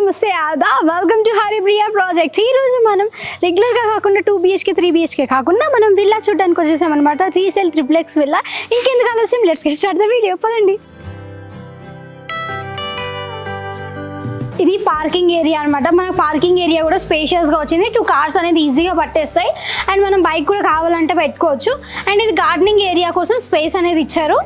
నమస్తే ఆదా welcome to Haripriya projects. ఈ రోజు మనం రెగ్యులర్గా కాకుండా 2 BHK 3 BHK కాకుండా మనం విల్లా చూడడానికి వచ్చేసామన్నమాట. Resale triplex villa. ఇంకెందుకు ఆలస్యం, let's get start the video. పదండి. ఇది పార్కింగ్ ఏరియా అనమాట. మనకు పార్కింగ్ ఏరియా కూడా స్పేషియస్గా వచ్చింది. 2 కార్స్ అనేది ఈజీగా పట్టేస్తాయి అండ్ మనం బైక్ కూడా కావాలంటే పెట్టుకోవచ్చు. అండ్ ఇది గార్డెనింగ్ ఏరియా కోసం స్పేస్ అనేది ఇచ్చారు.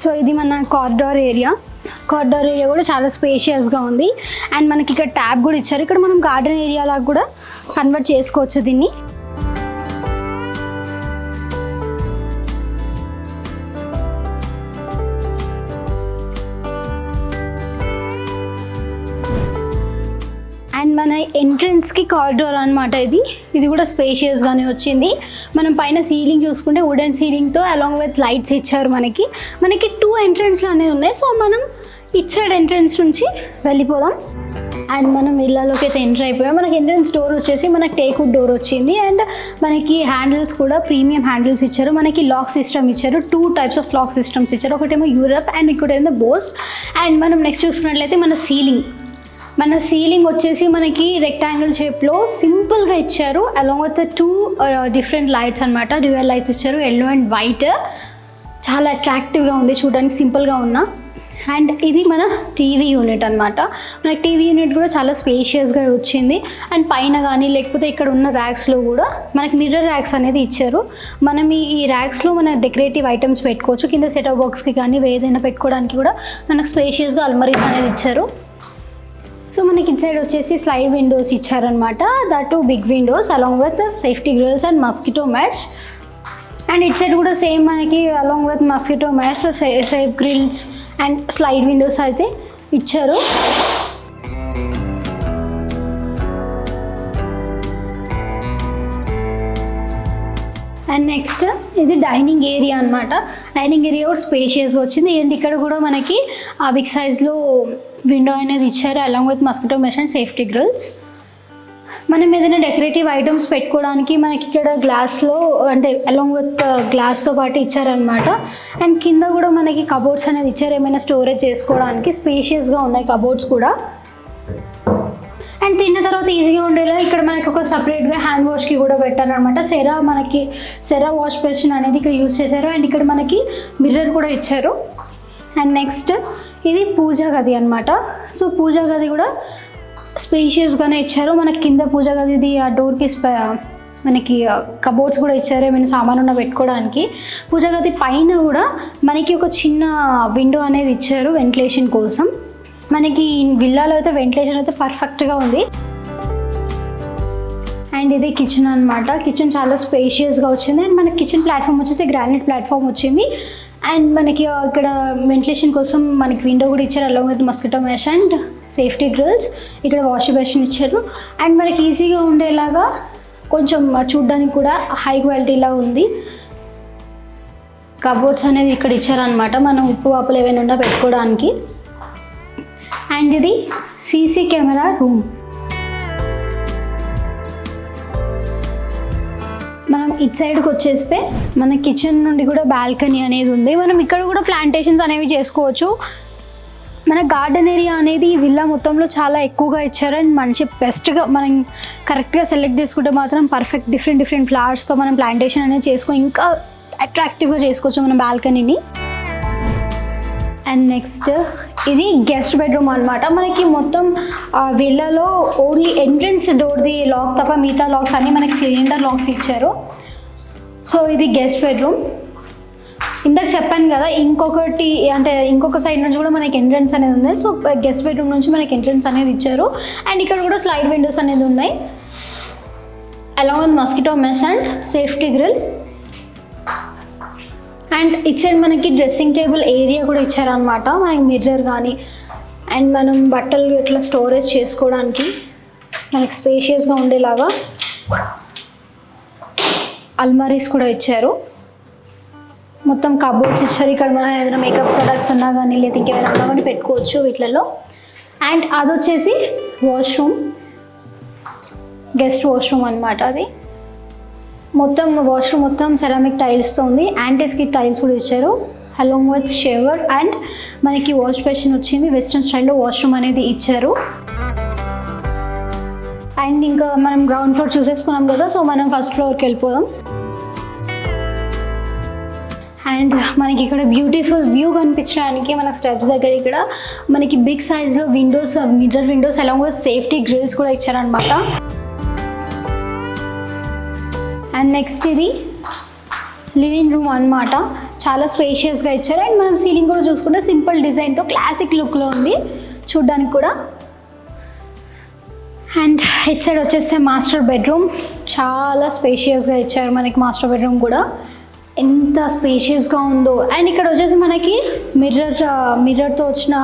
సో ఇది మన కారిడార్ ఏరియా కూడా చాలా స్పేషియస్గా ఉంది అండ్ మనకి ఇక్కడ ట్యాబ్ కూడా ఇచ్చారు. ఇక్కడ మనం గార్డెన్ ఏరియా లాగా కూడా కన్వర్ట్ చేసుకోవచ్చు దీన్ని. అండ్ మన ఎంట్రన్స్కి కారిడార్ అనమాట. ఇది కూడా స్పేషియస్గానే వచ్చింది. మనం పైన సీలింగ్ చూసుకుంటే వుడెన్ సీలింగ్తో అలాంగ్ విత్ లైట్స్ ఇచ్చారు. మనకి 2 ఎంట్రన్స్లు అనేవి ఉన్నాయి. సో మనం ఇట్ సైడ్ ఎంట్రన్స్ నుంచి వెళ్ళిపోదాం. అండ్ మనం ఇళ్ళలోకి అయితే ఎంటర్ అయిపోయాం. మనకి ఎంట్రన్స్ డోర్ వచ్చేసి మనకి టేక్వుడ్ డోర్ వచ్చింది అండ్ మనకి హ్యాండిల్స్ కూడా ప్రీమియం హ్యాండిల్స్ ఇచ్చారు. మనకి లాక్ సిస్టమ్ ఇచ్చారు. 2 టైప్స్ ఆఫ్ లాక్ సిస్టమ్స్ ఇచ్చారు. ఒకటేమో యూరప్ అండ్ ఇంకోటేమో బోస్. అండ్ మనం నెక్స్ట్ చూసుకున్నట్లయితే మన సీలింగ్ వచ్చేసి మనకి రెక్టాంగిల్ షేప్లో సింపుల్గా ఇచ్చారు. అలాంగ్ విత్ 2 డిఫరెంట్ లైట్స్ అనమాట. డ్యూయల్ లైట్స్ ఇచ్చారు, ఎల్లో అండ్ వైట్. చాలా అట్రాక్టివ్గా ఉంది చూడడానికి, సింపుల్గా ఉన్న. అండ్ ఇది మన టీవీ యూనిట్ అనమాట. మనకి టీవీ యూనిట్ కూడా చాలా స్పేషియస్గా వచ్చింది. అండ్ పైన కానీ లేకపోతే ఇక్కడ ఉన్న ర్యాక్స్లో కూడా మనకి మిర్రర్ ర్యాక్స్ అనేది ఇచ్చారు. మనం ఈ ర్యాక్స్లో మన డెకరేటివ్ ఐటమ్స్ పెట్టుకోవచ్చు. కింద సెటప్ బాక్స్కి కానీ ఏదైనా పెట్టుకోవడానికి కూడా మనకు స్పేషియస్గా అల్మరీస్ అనేది ఇచ్చారు. సో మనకి ఇట్ సైడ్ వచ్చేసి స్లైడ్ విండోస్ ఇచ్చారనమాట. That 2 big windows along with safety grills and mosquito mesh. And ఇట్ సైడ్ కూడా సేమ్ మనకి along with mosquito mesh, safe grills and slide windows అయితే ఇచ్చారు. అండ్ నెక్స్ట్ ఇది డైనింగ్ ఏరియా అనమాట. డైనింగ్ ఏరియా కూడా స్పేషియస్గా వచ్చింది. అండ్ ఇక్కడ కూడా మనకి ఆ బిగ్ సైజ్లో విండో అనేది ఇచ్చారు along with mosquito mesh and safety grills. మనం ఏదైనా డెకరేటివ్ ఐటమ్స్ పెట్టుకోవడానికి మనకి ఇక్కడ గ్లాస్లో అంటే అలాంగ్ విత్ గ్లాస్తో పాటు ఇచ్చారనమాట. అండ్ కింద కూడా మనకి కబోర్డ్స్ అనేది ఇచ్చారు, ఏమైనా స్టోరేజ్ చేసుకోవడానికి. స్పేషియస్గా ఉన్నాయి కబోర్డ్స్ కూడా. అండ్ తిన్న తర్వాత ఈజీగా ఉండేలా ఇక్కడ మనకి ఒక సపరేట్గా హ్యాండ్ వాష్కి కూడా పెట్టారనమాట. సెరా వాష్ బేసిన్ అనేది ఇక్కడ యూజ్ చేశారు. అండ్ ఇక్కడ మనకి మిర్రర్ కూడా ఇచ్చారు. అండ్ నెక్స్ట్ ఇది పూజా గది అనమాట. సో పూజా గది కూడా స్పేషియస్గానే ఇచ్చారు. మనకి కింద పూజా గదిది ఆ డోర్కి మనకి కబోర్డ్స్ కూడా ఇచ్చారు, ఏమైనా సామాను ఉన్న పెట్టుకోవడానికి. పూజా గది పైన కూడా మనకి ఒక చిన్న విండో అనేది ఇచ్చారు వెంటిలేషన్ కోసం. మనకి విల్లాలో అయితే వెంటిలేషన్ అయితే పర్ఫెక్ట్గా ఉంది. అండ్ ఇది కిచెన్ అనమాట. కిచెన్ చాలా స్పేషియస్గా వచ్చింది. అండ్ మనకి కిచెన్ ప్లాట్ఫామ్ వచ్చేసి గ్రానైట్ ప్లాట్ఫామ్ వచ్చింది. అండ్ మనకి ఇక్కడ వెంటిలేషన్ కోసం మనకి విండో కూడా ఇచ్చారు along with mosquito mesh and safety grills. ఇక్కడ వాష్ బేసిన్ ఇచ్చారు. అండ్ మనకి ఈజీగా ఉండేలాగా కొంచెం చూడ్డానికి కూడా హై క్వాలిటీలా ఉంది. కబోర్డ్స్ అనేది ఇక్కడ ఇచ్చారనమాట, మనం ఉప్పు ఆపులు ఏమైనా ఉన్నా పెట్టుకోవడానికి. అండ్ ఇది సీసీ కెమెరా రూమ్. మనం ఇట్ సైడ్కి వచ్చేస్తే మన కిచెన్ నుండి కూడా బాల్కనీ అనేది ఉంది. మనం ఇక్కడ కూడా ప్లాంటేషన్స్ అనేవి చేసుకోవచ్చు. మన గార్డెన్ ఏరియా అనేది ఈ విల్లా మొత్తంలో చాలా ఎక్కువగా ఇచ్చారు. అండ్ మంచి బెస్ట్గా మనం కరెక్ట్గా సెలెక్ట్ చేసుకుంటే మాత్రం పర్ఫెక్ట్ డిఫరెంట్ ఫ్లవర్స్తో మనం ప్లాంటేషన్ అనేది చేసుకొని ఇంకా అట్రాక్టివ్గా చేసుకోవచ్చు మన బాల్కనీని. అండ్ నెక్స్ట్ ఇది గెస్ట్ బెడ్రూమ్ అనమాట. మనకి మొత్తం విల్లాలో ఓన్లీ ఎంట్రన్స్ డోర్ది లాక్ తప్ప మిగతా లాక్స్ అన్నీ మనకి సిలిండర్ లాక్స్ ఇచ్చారు. సో ఇది గెస్ట్ బెడ్రూమ్. ఇందాక చెప్పాను కదా, ఇంకొక సైడ్ నుంచి కూడా మనకి ఎంట్రన్స్ అనేది ఉంది. సో గెస్ట్ బెడ్రూమ్ నుంచి మనకి ఎంట్రన్స్ అనేది ఇచ్చారు. అండ్ ఇక్కడ కూడా స్లైడ్ విండోస్ అనేది ఉన్నాయి along with mosquito mesh and safety grill. And ఇట్ సైడ్ మనకి డ్రెస్సింగ్ టేబుల్ ఏరియా కూడా ఇచ్చారనమాట. మనకి మిర్రర్ కానీ అండ్ మనం బట్టలు ఇట్లా స్టోరేజ్ చేసుకోవడానికి మనకి స్పేషియస్గా ఉండేలాగా అల్మారీస్ కూడా ఇచ్చారు. మొత్తం కబోర్డ్స్ ఇచ్చారు. ఇక్కడ మనం ఏదైనా మేకప్ ప్రొడక్ట్స్ ఉన్నా కానీ లేదా ఇంకేమైనా ఉన్నా కానీ పెట్టుకోవచ్చు వీటిలలో. అండ్ అది వచ్చేసి వాష్రూమ్, గెస్ట్ వాష్రూమ్ అనమాట. అది మొత్తం వాష్రూమ్ మొత్తం సెరామిక్ టైల్స్తో ఉంది. యాంటీ స్కిడ్ టైల్స్ కూడా ఇచ్చారు అలాంగ్ విత్ షవర్. అండ్ మనకి వాష్ బేసిన్ వచ్చింది, వెస్ట్రన్ స్టైల్లో వాష్రూమ్ అనేది ఇచ్చారు. అండ్ ఇంకా మనం గ్రౌండ్ ఫ్లోర్ చూసేసుకున్నాం కదా, సో మనం ఫస్ట్ ఫ్లోర్కి వెళ్ళిపోదాం. అండ్ మనకి ఇక్కడ బ్యూటిఫుల్ వ్యూ కనిపించడానికి మన స్టెప్స్ దగ్గర ఇక్కడ మనకి బిగ్ సైజ్లో windows, mirror windows along with safety grills కూడా ఇచ్చారనమాట. అండ్ నెక్స్ట్ ఇది లివింగ్ రూమ్ అన్నమాట, చాలా స్పేషియస్గా ఇచ్చారు. అండ్ మనం సీలింగ్ కూడా చూసుకుంటే సింపుల్ డిజైన్తో క్లాసిక్ లుక్లో ఉంది చూడ్డానికి కూడా. అండ్ ఇట్ సైడ్ వచ్చేస్తే మాస్టర్ బెడ్రూమ్, చాలా స్పేషియస్గా ఇచ్చారు మనకి మాస్టర్ బెడ్రూమ్ కూడా, ఎంత స్పేషియస్గా ఉందో. అండ్ ఇక్కడ వచ్చేసి మనకి మిర్రర్తో వచ్చిన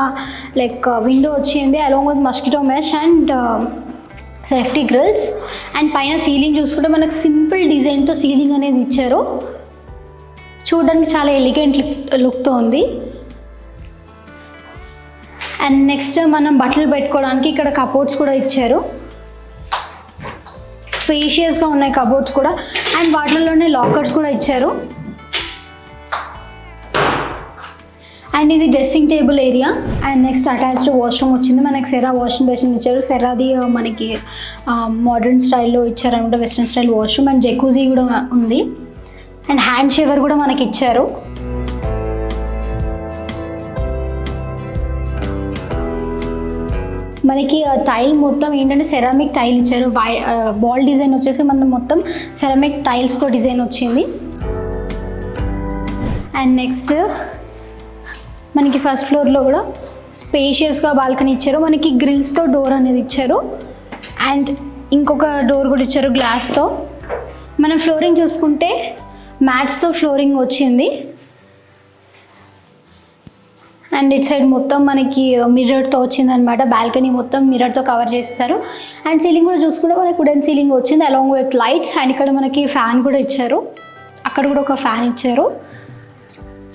లైక్ విండో వచ్చింది along with mosquito mesh and safety grills. And పైన సీలింగ్ చూసుకుంటే మనకు సింపుల్ డిజైన్తో సీలింగ్ అనేది ఇచ్చారు, చూడడానికి చాలా ఎలిగెంట్ లుక్తో ఉంది. అండ్ నెక్స్ట్ మనం బట్టలు పెట్టుకోవడానికి ఇక్కడ కబోర్డ్స్ కూడా ఇచ్చారు, స్పేషియస్గా ఉన్నాయి కబోర్డ్స్ కూడా. అండ్ వాటిలోనే లాకర్స్ కూడా ఇచ్చారు. అండ్ ఇది dressing table area. And next attached washroom వచ్చింది మనకి, సెరా వాషింగ్ బేసిన్ ఇచ్చారు. సెరాది మనకి మోడర్న్ స్టైల్లో ఇచ్చారనమాట, వెస్ట్రన్ స్టైల్ వాష్రూమ్. అండ్ జకూజీ కూడా ఉంది. అండ్ హ్యాండ్ షవర్ కూడా మనకి ఇచ్చారు. మనకి టైల్ మొత్తం ఏంటంటే సెరామిక్ టైల్ ఇచ్చారు. బాల్ డిజైన్ వచ్చేసి మనం మొత్తం సెరామిక్ టైల్స్తో డిజైన్ వచ్చింది. అండ్ నెక్స్ట్ మనకి ఫస్ట్ ఫ్లోర్లో కూడా స్పేషియస్గా బాల్కనీ ఇచ్చారు, మనకి గ్రిల్స్తో డోర్ అనేది ఇచ్చారు. అండ్ ఇంకొక డోర్ కూడా ఇచ్చారు గ్లాస్తో. మనం ఫ్లోరింగ్ చూసుకుంటే మ్యాట్స్తో ఫ్లోరింగ్ వచ్చింది. అండ్ ఇట్ సైడ్ మొత్తం మనకి మిర్రర్తో వచ్చిందనమాట, బాల్కనీ మొత్తం మిర్రర్తో కవర్ చేసేసారు. అండ్ సీలింగ్ కూడా చూసుకుంటే మనకి వుడెన్ సీలింగ్ వచ్చింది అలాంగ్ విత్ లైట్స్. అండ్ ఇక్కడ మనకి ఫ్యాన్ కూడా ఇచ్చారు, అక్కడ కూడా ఒక ఫ్యాన్ ఇచ్చారు.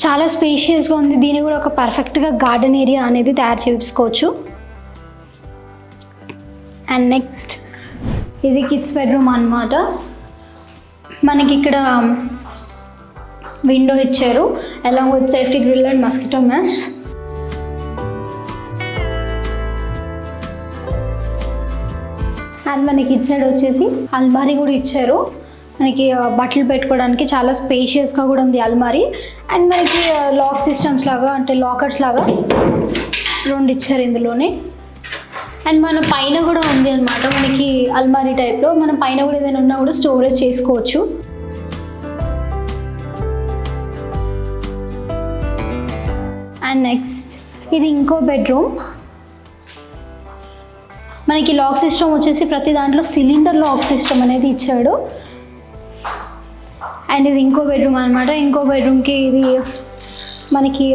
చాలా స్పేషియస్గా ఉంది, దీన్ని కూడా ఒక పర్ఫెక్ట్గా గార్డెన్ ఏరియా అనేది తయారు చేసుకోవచ్చు. అండ్ నెక్స్ట్ ఇది కిడ్స్ బెడ్రూమ్ అన్నమాట. మనకి ఇక్కడ విండో ఇచ్చారు along with safety grill and mosquito mesh. And మనకి ఇటు సైడ్ వచ్చేసి అల్మారీ కూడా ఇచ్చారు, మనకి బట్టలు పెట్టుకోవడానికి చాలా స్పేషియస్గా కూడా ఉంది అల్మారీ. అండ్ మనకి లాక్ సిస్టమ్స్ లాగా అంటే లాకర్స్ లాగా రెండు ఇచ్చారు ఇందులోనే. అండ్ మన పైన కూడా ఉంది అనమాట మనకి అల్మారీ టైప్లో, మనం పైన కూడా ఏదైనా ఉన్నా కూడా స్టోరేజ్ చేసుకోవచ్చు. అండ్ నెక్స్ట్ ఇది ఇంకో బెడ్రూమ్, మనకి లాక్ సిస్టమ్ వచ్చేసి ప్రతి దాంట్లో సిలిండర్ లాక్ సిస్టమ్ అనేది ఇచ్చాడు. అండ్ ఇది ఇంకో బెడ్రూమ్ అనమాట. ఇంకో బెడ్రూమ్కి ఇది మనకి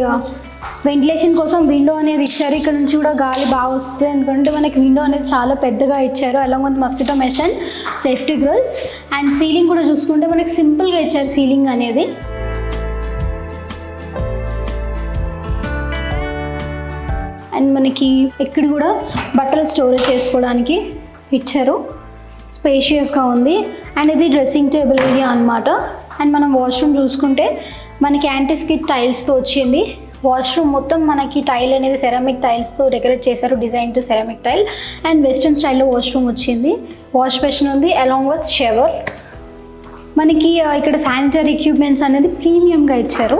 వెంటిలేషన్ కోసం విండో అనేది ఇచ్చారు, ఇక్కడ నుంచి కూడా గాలి బాగా వస్తుంది ఎందుకంటే మనకి విండో అనేది చాలా పెద్దగా ఇచ్చారు along with mosquito mesh and safety grills. And ceiling కూడా చూసుకుంటే మనకి సింపుల్గా ఇచ్చారు సీలింగ్ అనేది. అండ్ మనకి ఇక్కడ కూడా బట్టలు స్టోరేజ్ చేసుకోవడానికి ఇచ్చారు, స్పేషియస్గా ఉంది. అండ్ ఇది డ్రెస్సింగ్ టేబుల్ ఏరియా అనమాట. అండ్ మనం వాష్రూమ్ చూసుకుంటే మనకి యాంటీ స్కిడ్ టైల్స్తో వచ్చింది. వాష్రూమ్ మొత్తం మనకి టైల్ అనేది సెరామిక్ టైల్స్తో డెకరేట్ చేశారు, design to ceramic tile. And western స్టైల్లో వాష్రూమ్ వచ్చింది, వాష్ బేసిన్ ఉంది అలాంగ్ విత్ షవర్. మనకి ఇక్కడ శానిటరీ ఎక్విప్మెంట్స్ అనేది ప్రీమియంగా ఇచ్చారు.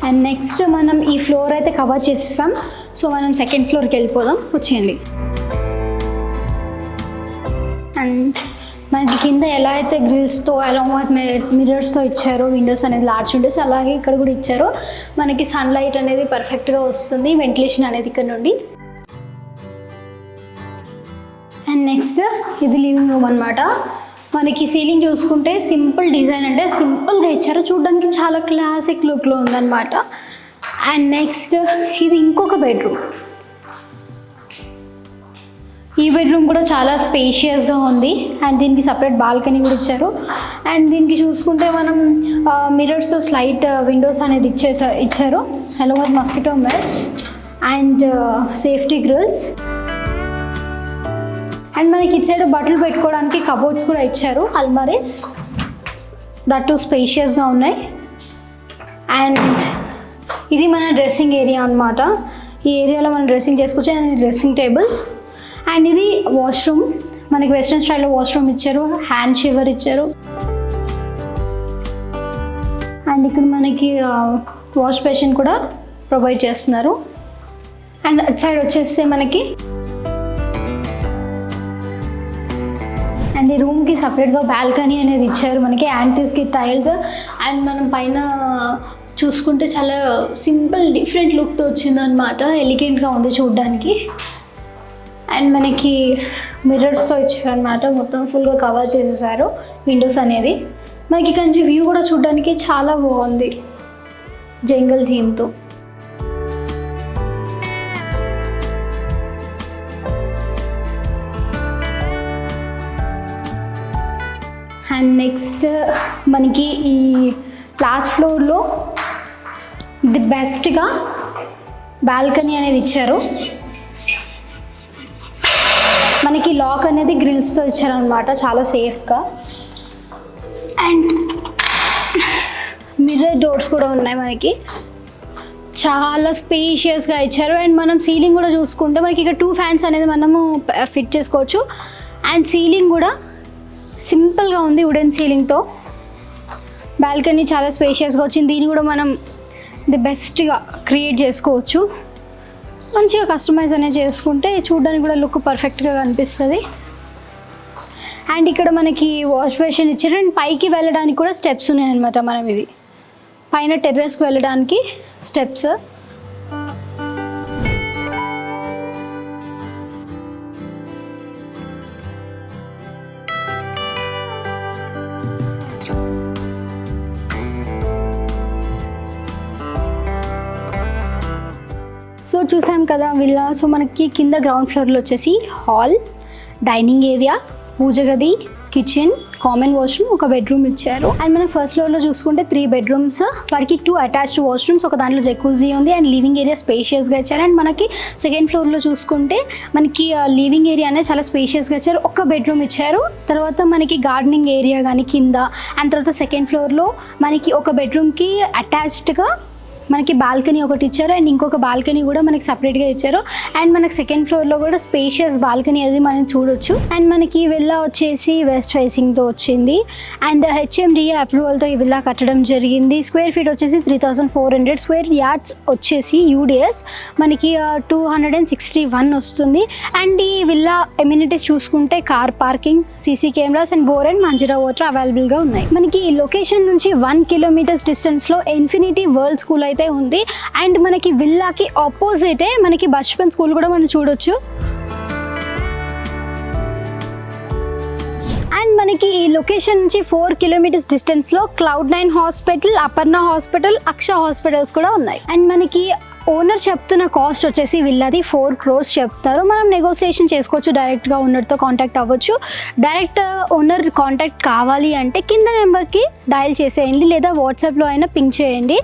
అండ్ నెక్స్ట్ మనం ఈ ఫ్లోర్ అయితే కవర్ చేసేసాం, సో మనం సెకండ్ ఫ్లోర్కి వెళ్ళిపోదాం, వచ్చేయండి. అండ్ మనకి కింద ఎలా అయితే గ్రిల్స్తో అలాంగ్ విత్ మిర్రర్స్తో ఇచ్చారో విండోస్ అనేది లార్జ్ విండోస్, అలాగే ఇక్కడ కూడా ఇచ్చారు. మనకి సన్లైట్ అనేది పర్ఫెక్ట్గా వస్తుంది, వెంటిలేషన్ అనేది ఇక్కడ నుండి. అండ్ నెక్స్ట్ ఇది లివింగ్ రూమ్ అనమాట. మనకి సీలింగ్ చూసుకుంటే సింపుల్ డిజైన్ అంటే సింపుల్గా ఇచ్చారు, చూడడానికి చాలా క్లాసిక్ లుక్లో ఉందన్నమాట. అండ్ నెక్స్ట్ ఇది ఇంకొక బెడ్రూమ్. ఈ బెడ్రూమ్ కూడా చాలా స్పేషియస్గా ఉంది అండ్ దీనికి సపరేట్ బాల్కనీ కూడా ఇచ్చారు. అండ్ దీనికి చూసుకుంటే మనం మిర్రర్స్తో స్లైట్ విండోస్ అనేది ఇచ్చారు along with mosquito mesh and safety grills. And మనకి ఇటు సైడ్ బట్టలు పెట్టుకోవడానికి కబోర్డ్స్ కూడా ఇచ్చారు, అల్మారీస్ దట్ టు స్పేషియస్గా ఉన్నాయి. అండ్ ఇది మన డ్రెస్సింగ్ ఏరియా అనమాట. ఈ ఏరియాలో మనం డ్రెస్సింగ్ చేసుకోవచ్చు. And dressing table. అండ్ ఇది వాష్రూమ్, మనకి వెస్ట్రన్ స్టైల్లో వాష్రూమ్ ఇచ్చారు, హ్యాండ్ షవర్ ఇచ్చారు. అండ్ ఇక్కడ మనకి వాష్ బేసిన్ కూడా ప్రొవైడ్ చేస్తున్నారు. అండ్ అటు సైడ్ వచ్చేస్తే మనకి అండ్ ఈ రూమ్కి సపరేట్గా బాల్కనీ అనేది ఇచ్చారు మనకి, యాంటీస్కి టైల్స్. అండ్ మనం పైన చూసుకుంటే చాలా సింపుల్ డిఫరెంట్ లుక్తో వచ్చిందనమాట, ఎలిగెంట్గా ఉంది చూడడానికి. అండ్ మనకి మిర్రర్స్తో ఇచ్చారనమాట, మొత్తం ఫుల్గా కవర్ చేసేసారు విండోస్ అనేది. మనకి ఇక్కడ నుంచి వ్యూ కూడా చూడడానికి చాలా బాగుంది జంగల్ థీమ్తో. అండ్ నెక్స్ట్ మనకి ఈ లాస్ట్ ఫ్లోర్లో ది బెస్ట్గా బాల్కనీ అనేది ఇచ్చారు. మనకి లాక్ అనేది గ్రిల్స్తో ఇచ్చారనమాట, చాలా సేఫ్గా. అండ్ మిర్రర్ డోర్స్ కూడా ఉన్నాయి మనకి, చాలా స్పేషియస్గా ఇచ్చారు. అండ్ మనం సీలింగ్ కూడా చూసుకుంటే మనకి ఇక్కడ 2 ఫ్యాన్స్ అనేది మనము ఫిట్ చేసుకోవచ్చు. అండ్ సీలింగ్ కూడా సింపుల్గా ఉంది, వుడెన్ సీలింగ్తో. బాల్కనీ చాలా స్పేషియస్గా వచ్చింది, దీన్ని కూడా మనం ది బెస్ట్గా క్రియేట్ చేసుకోవచ్చు. మంచిగా కస్టమైజ్ అనేది చేసుకుంటే చూడడానికి కూడా లుక్ పర్ఫెక్ట్గా కనిపిస్తుంది. అండ్ ఇక్కడ మనకి వాష్ బేసిన్ ఇచ్చారు. అండ్ పైకి వెళ్ళడానికి కూడా స్టెప్స్ ఉన్నాయన్నమాట, మనం ఇది పైన టెర్రస్కి వెళ్ళడానికి స్టెప్స్. సో చూసాం కదా విల్లా. సో మనకి కింద గ్రౌండ్ ఫ్లోర్లో వచ్చేసి హాల్, డైనింగ్ ఏరియా, పూజ గది, కిచెన్, కామన్ వాష్రూమ్, ఒక బెడ్రూమ్ ఇచ్చారు. అండ్ మనం ఫస్ట్ ఫ్లోర్లో చూసుకుంటే 3 బెడ్రూమ్స్, వాటికి 2 అటాచ్డ్ వాష్రూమ్స్, ఒక దాంట్లో జకూజీ ఉంది. అండ్ లివింగ్ ఏరియా స్పేషియస్గా ఇచ్చారు. అండ్ మనకి సెకండ్ ఫ్లోర్లో చూసుకుంటే మనకి లివింగ్ ఏరియా అనేది చాలా స్పేషియస్గా ఇచ్చారు, ఒక బెడ్రూమ్ ఇచ్చారు. తర్వాత మనకి గార్డెనింగ్ ఏరియా కానీ కింద. అండ్ తర్వాత సెకండ్ ఫ్లోర్లో మనకి ఒక బెడ్రూమ్కి అటాచ్డ్గా మనకి బాల్కనీ ఒకటి ఇచ్చారు. అండ్ ఇంకొక బాల్కనీ కూడా మనకి సపరేట్గా ఇచ్చారు. అండ్ మనకి సెకండ్ ఫ్లోర్లో కూడా స్పేషియస్ బాల్కనీ అది మనం చూడొచ్చు. అండ్ మనకి ఈ విల్లా వచ్చేసి వెస్ట్ ఫేసింగ్తో వచ్చింది. అండ్ హెచ్ఎండిఏ అప్రూవల్తో ఈ విల్లా కట్టడం జరిగింది. స్క్వేర్ ఫీట్ వచ్చేసి 3400, స్క్వేర్ యార్డ్స్ వచ్చేసి యూడిఎస్ మనకి 261 వస్తుంది. అండ్ ఈ విల్లా ఎమ్యూనిటీస్ చూసుకుంటే car parking, CC cameras and bore and Manjeera water అవైలబుల్గా ఉన్నాయి. మనకి ఈ లొకేషన్ నుంచి 1 కిలోమీటర్స్ డిస్టెన్స్లో ఇన్ఫినిటీ వరల్డ్ స్కూల్ అయితే ఉంది. అండ్ మనకి విల్లాకి ఆపోజిటే మనకి బచ్పన్ స్కూల్ కూడా మనం చూడొచ్చు. అండ్ మనకి ఈ లొకేషన్ నుంచి 4 కిలోమీటర్స్ డిస్టెన్స్లో Cloud9 హాస్పిటల్, అపర్ణ హాస్పిటల్, అక్ష హాస్పిటల్స్ కూడా ఉన్నాయి. అండ్ మనకి ఓనర్ చెప్తున్న కాస్ట్ వచ్చేసి విల్లాది 4 crores చెప్తారు. మనం నెగోసియేషన్ చేసుకోవచ్చు, డైరెక్ట్గా ఓనర్తో కాంటాక్ట్ అవ్వచ్చు. డైరెక్ట్ ఓనర్ కాంటాక్ట్ కావాలి అంటే కింద నెంబర్కి డయల్ చేసేయండి, లేదా వాట్సాప్లో అయినా పింక్ చేయండి.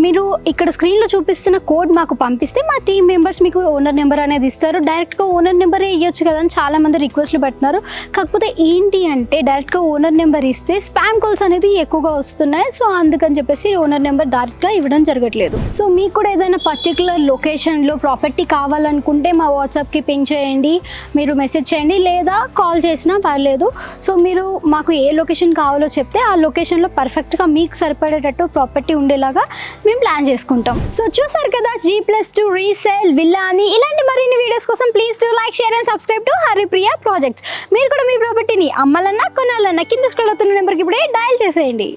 మీరు ఇక్కడ స్క్రీన్లో చూపిస్తున్న కోడ్ మాకు పంపిస్తే మా టీమ్ మెంబర్స్ మీకు ఓనర్ నెంబర్ అనేది ఇస్తారు. డైరెక్ట్గా ఓనర్ నెంబరే ఇవ్వచ్చు కదా అని చాలామంది రిక్వెస్ట్లు పెడుతున్నారు. కాకపోతే ఏంటి అంటే డైరెక్ట్గా ఓనర్ నెంబర్ ఇస్తే స్పామ్ కాల్స్ అనేది ఎక్కువగా వస్తున్నాయి. సో అందుకని చెప్పేసి ఓనర్ నెంబర్ డైరెక్ట్గా ఇవ్వడం జరగట్లేదు. సో మీకు కూడా ఏదైనా పర్టికులర్ లొకేషన్లో ప్రాపర్టీ కావాలనుకుంటే మా వాట్సాప్కి పింక్ చేయండి, మీరు మెసేజ్ చేయండి, లేదా కాల్ చేసినా పర్లేదు. సో మీరు మాకు ఏ లొకేషన్ కావాలో చెప్తే ఆ లొకేషన్లో పర్ఫెక్ట్గా మీకు సరిపడేటట్టు ప్రాపర్టీ ఉండేలాగా మేము ప్లాన్ చేసుకుంటాం. సో చూసారు కదా G+2 రీసేల్ విల్లా అని. ఇలాంటి మరిన్ని వీడియోస్ కోసం please to like, share and subscribe to Haripriya projects. మీరు కూడా మీ ప్రాపర్టీని అమ్మాలన్నా కొనాలన్నా కింద స్క్రోల్ అవుతున్న నెంబర్కి ఇప్పుడే డయల్ చేసేయండి.